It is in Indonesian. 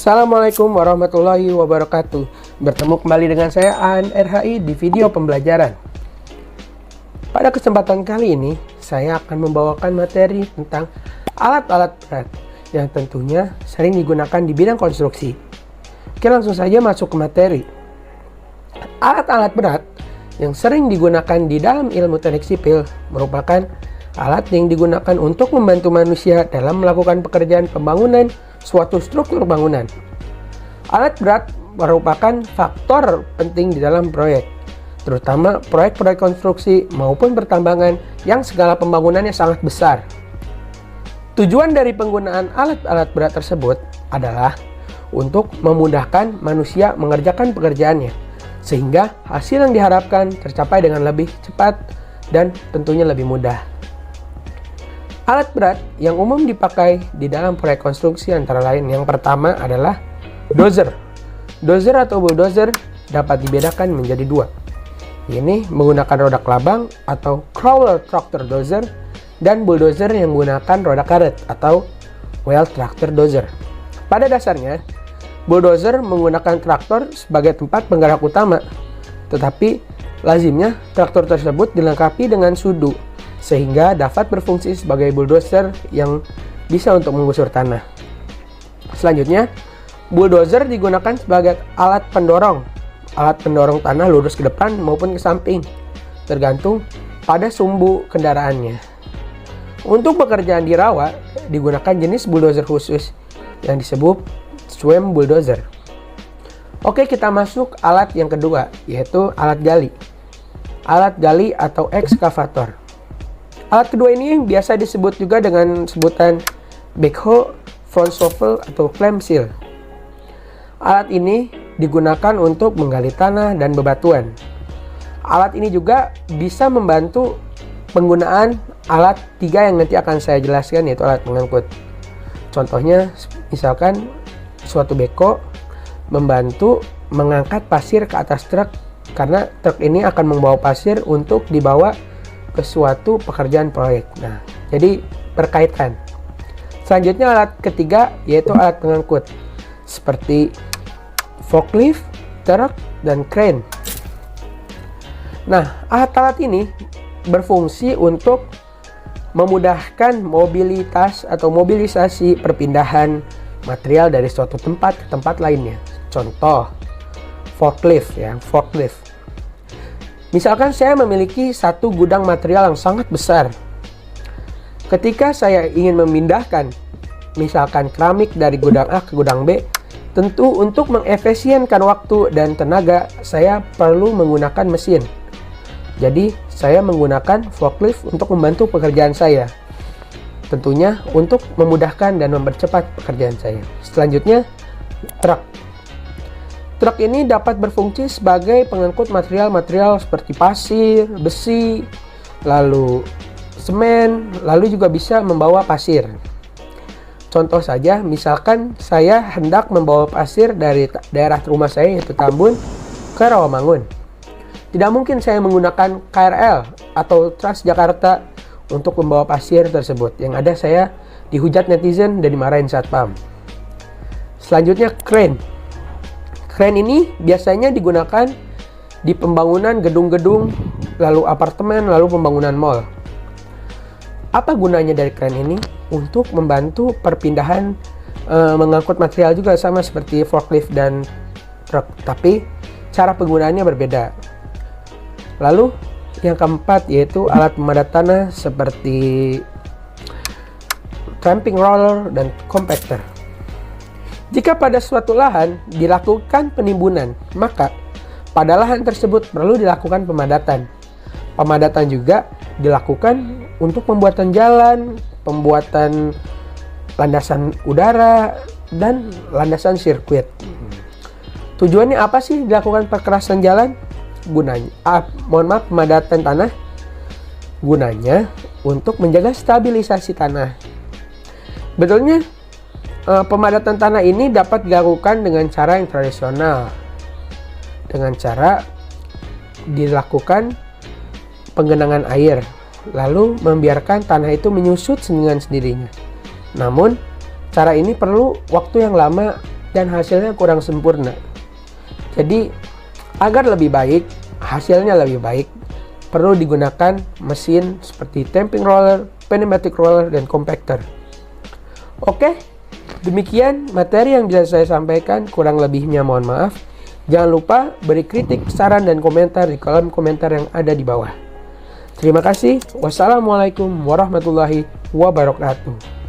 Assalamualaikum warahmatullahi wabarakatuh. Bertemu kembali dengan saya Aan RHI di video pembelajaran. Pada kesempatan kali ini, saya akan membawakan materi tentang alat-alat berat yang tentunya sering digunakan di bidang konstruksi. Oke, langsung saja masuk ke materi. Alat-alat berat yang sering digunakan di dalam ilmu teknik sipil merupakan alat yang digunakan untuk membantu manusia dalam melakukan pekerjaan pembangunan suatu struktur bangunan. Alat berat merupakan faktor penting di dalam proyek, terutama proyek-proyek konstruksi maupun pertambangan yang skala pembangunannya sangat besar. Tujuan dari penggunaan alat-alat berat tersebut adalah untuk memudahkan manusia mengerjakan pekerjaannya, sehingga hasil yang diharapkan tercapai dengan lebih cepat dan tentunya lebih mudah. Alat berat yang umum dipakai di dalam proyek konstruksi antara lain yang pertama adalah dozer. Dozer atau bulldozer dapat dibedakan menjadi dua. Ini menggunakan roda kelabang atau crawler tractor dozer dan bulldozer yang menggunakan roda karet atau wheel tractor dozer. Pada dasarnya, bulldozer menggunakan traktor sebagai tempat penggerak utama, tetapi lazimnya traktor tersebut dilengkapi dengan sudu sehingga dapat berfungsi sebagai bulldozer yang bisa untuk menggusur tanah. Selanjutnya, bulldozer digunakan sebagai alat pendorong tanah lurus ke depan maupun ke samping, tergantung pada sumbu kendaraannya. Untuk pekerjaan di rawa, digunakan jenis bulldozer khusus yang disebut swing bulldozer. Oke, kita masuk alat yang kedua, yaitu alat gali. Alat gali atau ekskavator. Alat kedua ini biasa disebut juga dengan sebutan backhoe, front shovel, atau clamshell. Alat ini digunakan untuk menggali tanah dan bebatuan. Alat ini juga bisa membantu penggunaan alat tiga yang nanti akan saya jelaskan, yaitu alat pengangkut. Contohnya, misalkan suatu backhoe membantu mengangkat pasir ke atas truk, karena truk ini akan membawa pasir untuk dibawa ke suatu pekerjaan proyek. Nah, jadi berkaitan. Selanjutnya alat ketiga yaitu alat pengangkut seperti forklift, truk, dan crane. Nah, alat-alat ini berfungsi untuk memudahkan mobilitas atau mobilisasi perpindahan material dari suatu tempat ke tempat lainnya. Contoh, forklift. Misalkan saya memiliki satu gudang material yang sangat besar. Ketika saya ingin memindahkan misalkan keramik dari gudang A ke gudang B, tentu untuk mengefisienkan waktu dan tenaga saya perlu menggunakan mesin. Jadi saya menggunakan forklift untuk membantu pekerjaan saya. Tentunya untuk memudahkan dan mempercepat pekerjaan saya. Selanjutnya, truk. Truk ini dapat berfungsi sebagai pengangkut material-material seperti pasir, besi, lalu semen, lalu juga bisa membawa pasir. Contoh saja, misalkan saya hendak membawa pasir dari daerah rumah saya yaitu Tambun ke Rawamangun. Tidak mungkin saya menggunakan KRL atau Transjakarta untuk membawa pasir tersebut. Yang ada saya dihujat netizen dan dimarahin satpam. Selanjutnya, crane. Crane ini biasanya digunakan di pembangunan gedung-gedung, lalu apartemen, lalu pembangunan mall. Apa gunanya dari crane ini? Untuk membantu perpindahan mengangkut material juga sama seperti forklift dan truk, tapi cara penggunaannya berbeda. Lalu yang keempat yaitu alat pemadat tanah seperti tramping roller dan compactor. Jika pada suatu lahan dilakukan penimbunan, maka pada lahan tersebut perlu dilakukan pemadatan. Pemadatan juga dilakukan untuk pembuatan jalan, pembuatan landasan udara, dan landasan sirkuit. Tujuannya apa sih dilakukan perkerasan jalan? Pemadatan tanah. Gunanya untuk menjaga stabilisasi tanah. Betulnya, pemadatan tanah ini dapat dilakukan dengan cara yang tradisional, dengan cara dilakukan penggenangan air, lalu membiarkan tanah itu menyusut dengan sendirinya. Namun, cara ini perlu waktu yang lama dan hasilnya kurang sempurna. Jadi, agar lebih baik, hasilnya lebih baik, perlu digunakan mesin seperti tamping roller, pneumatic roller, dan compactor. Oke, demikian materi yang bisa saya sampaikan, kurang lebihnya mohon maaf. Jangan lupa beri kritik, saran, dan komentar di kolom komentar yang ada di bawah. Terima kasih. Wassalamualaikum warahmatullahi wabarakatuh.